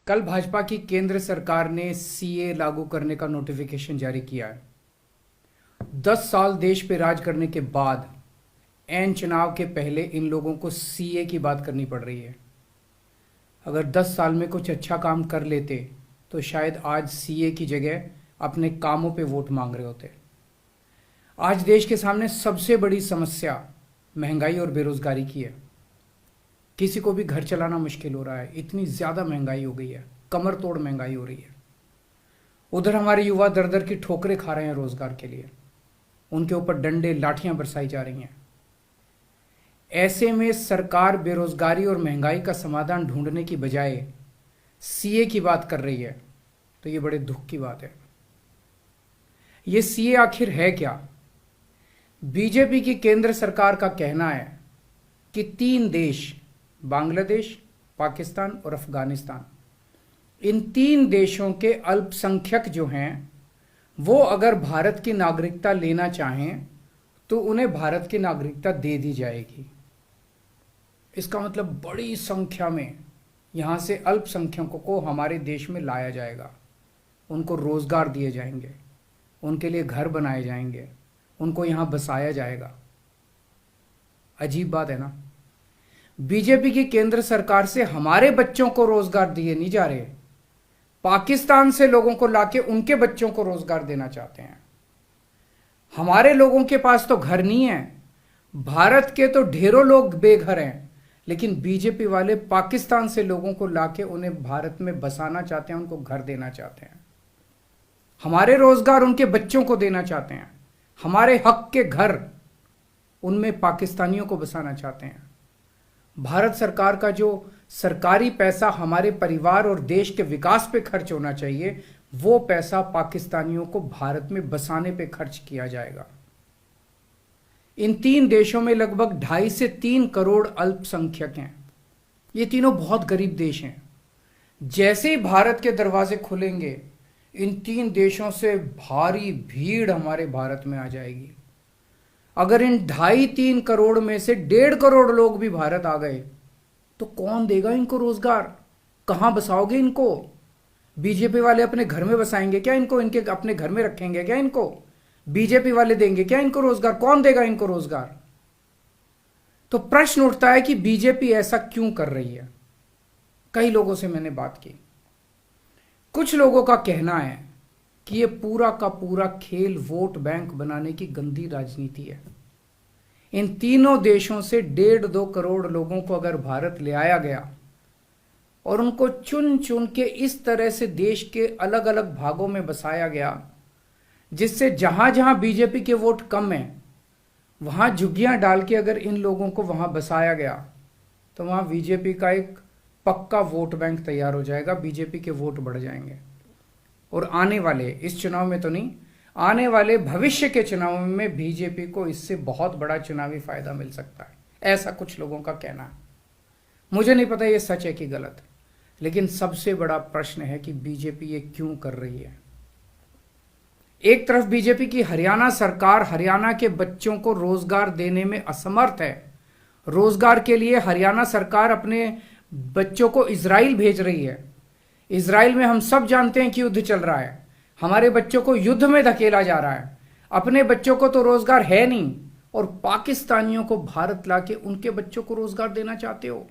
कल भाजपा की केंद्र सरकार ने सीए लागू करने का नोटिफिकेशन जारी किया है। 10 साल देश पे राज करने के बाद एन चुनाव के पहले इन लोगों को सीए की बात करनी पड़ रही है। अगर 10 साल में कुछ अच्छा काम कर लेते तो शायद आज सीए की जगह अपने कामों पे वोट मांग रहे होते। आज देश के सामने सबसे बड़ी समस्या महंगाई और बेरोजगारी की है। किसी को भी घर चलाना मुश्किल हो रहा है, इतनी ज़्यादा महंगाई हो गई है, कमर तोड़ महंगाई हो रही है। उधर हमारे युवा दर दर की ठोकरें खा रहे हैं रोजगार के लिए, उनके ऊपर डंडे लाठियां बरसाई जा रही हैं। ऐसे में सरकार बेरोजगारी और महंगाई का समाधान ढूंढने की बजाय सीए की बात कर रही है, तो ये बड़े दुख की बात है। ये सीए आखिर है क्या? बीजेपी की केंद्र सरकार का कहना है कि 3 देश, बांग्लादेश, पाकिस्तान और अफगानिस्तान, इन 3 देशों के अल्पसंख्यक जो हैं वो अगर भारत की नागरिकता लेना चाहें तो उन्हें भारत की नागरिकता दे दी जाएगी। इसका मतलब बड़ी संख्या में यहां से अल्पसंख्यकों को हमारे देश में लाया जाएगा, उनको रोजगार दिए जाएंगे, उनके लिए घर बनाए जाएंगे, उनको यहां बसाया जाएगा। अजीब बात है ना। बीजेपी की केंद्र सरकार से हमारे बच्चों को रोजगार दिए नहीं जा रहे, पाकिस्तान से लोगों को लाके उनके बच्चों को रोजगार देना चाहते हैं। हमारे लोगों के पास तो घर नहीं है, भारत के तो ढेरों लोग बेघर हैं, लेकिन बीजेपी वाले पाकिस्तान से लोगों को लाके उन्हें भारत में बसाना चाहते हैं, उनको घर देना चाहते हैं। हमारे रोजगार उनके बच्चों को देना चाहते हैं, हमारे हक के घर उनमें पाकिस्तानियों को बसाना चाहते हैं। भारत सरकार का जो सरकारी पैसा हमारे परिवार और देश के विकास पे खर्च होना चाहिए, वो पैसा पाकिस्तानियों को भारत में बसाने पे खर्च किया जाएगा। इन 3 देशों में लगभग 2.5 से 3 करोड़ अल्पसंख्यक हैं। ये तीनों बहुत गरीब देश हैं। जैसे ही भारत के दरवाजे खुलेंगे, इन 3 देशों से भारी भीड़ हमारे भारत में आ जाएगी। अगर इन 2.5-3 करोड़ में से 1.5 करोड़ लोग भी भारत आ गए तो कौन देगा इनको रोजगार? कहां बसाओगे इनको? बीजेपी वाले अपने घर में बसाएंगे क्या इनको? इनके अपने घर में रखेंगे क्या इनको? बीजेपी वाले देंगे क्या इनको रोजगार? कौन देगा इनको रोजगार? तो प्रश्न उठता है कि बीजेपी ऐसा क्यों कर रही है। कई लोगों से मैंने बात की, कुछ लोगों का कहना है कि ये पूरा का पूरा खेल वोट बैंक बनाने की गंदी राजनीति है। इन तीनों देशों से 1.5-2 करोड़ लोगों को अगर भारत ले आया गया और उनको चुन चुन के इस तरह से देश के अलग अलग भागों में बसाया गया, जिससे जहां जहां बीजेपी के वोट कम हैं वहां झुग्गियां डाल के अगर इन लोगों को वहां बसाया गया तो वहां बीजेपी का एक पक्का वोट बैंक तैयार हो जाएगा, बीजेपी के वोट बढ़ जाएंगे। और आने वाले इस चुनाव में तो नहीं, आने वाले भविष्य के चुनाव में बीजेपी को इससे बहुत बड़ा चुनावी फायदा मिल सकता है, ऐसा कुछ लोगों का कहना है। मुझे नहीं पता ये सच है कि गलत, लेकिन सबसे बड़ा प्रश्न है कि बीजेपी ये क्यों कर रही है। एक तरफ बीजेपी की हरियाणा सरकार हरियाणा के बच्चों को रोजगार देने में असमर्थ है। रोजगार के लिए हरियाणा सरकार अपने बच्चों को इजराइल भेज रही है। इजराइल में हम सब जानते हैं कि युद्ध चल रहा है, हमारे बच्चों को युद्ध में धकेला जा रहा है। अपने बच्चों को तो रोजगार है नहीं और पाकिस्तानियों को भारत लाके उनके बच्चों को रोजगार देना चाहते हो।